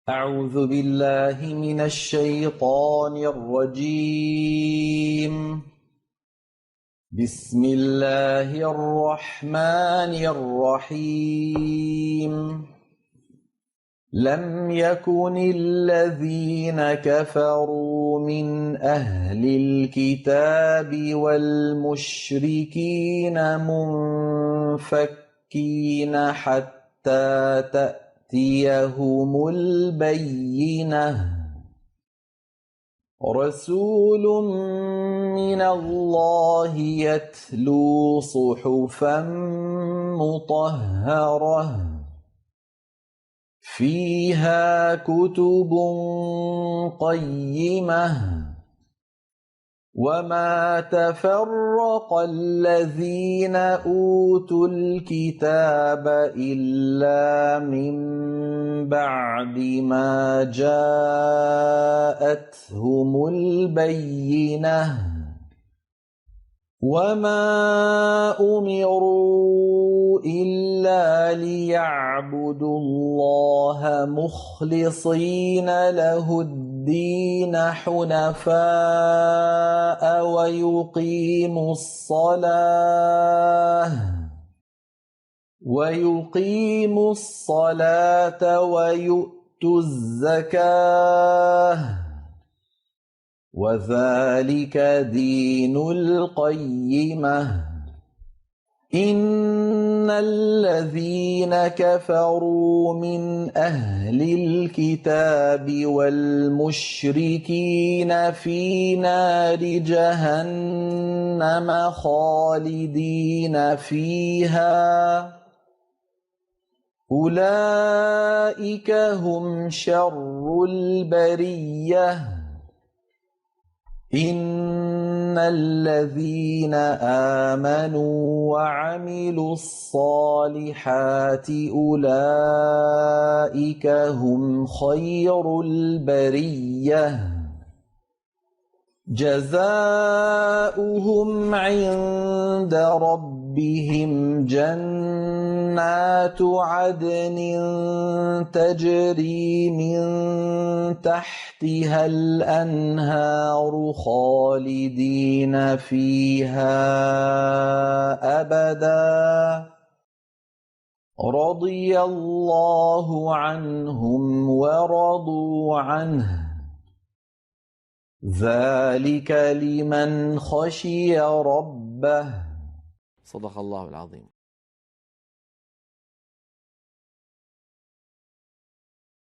أعوذ بالله من الشيطان الرجيم. بسم الله الرحمن الرحيم. لم يكن الذين كفروا من أهل الكتاب والمشركين منفكين حتى تأتيهم البينة. رسول من الله يتلو صحفا مطهرة فيها كتب قيمة. وما تفرق الذين أوتوا الكتاب إلا من بعد ما جاءتهم البينة. وما أمروا إلا ليعبدوا الله مخلصين له الدين حنفاء ويقيموا الصلاة ويؤتوا الزكاة وذلك دين القيمة. إن الذين كفروا من أهل الكتاب والمشركين في نار جهنم خالدين فيها أولئك هم شر البرية. إن الذين آمنوا وعملوا الصالحات أولئك هم خير البرية. جزاؤهم عند ربهم جنات عدن تجري من تحتها الأنهار خالدين فيها أبدا. رضي الله عنهم ورضوا عنه ذلك لمن خشي ربه. صدق الله العظيم.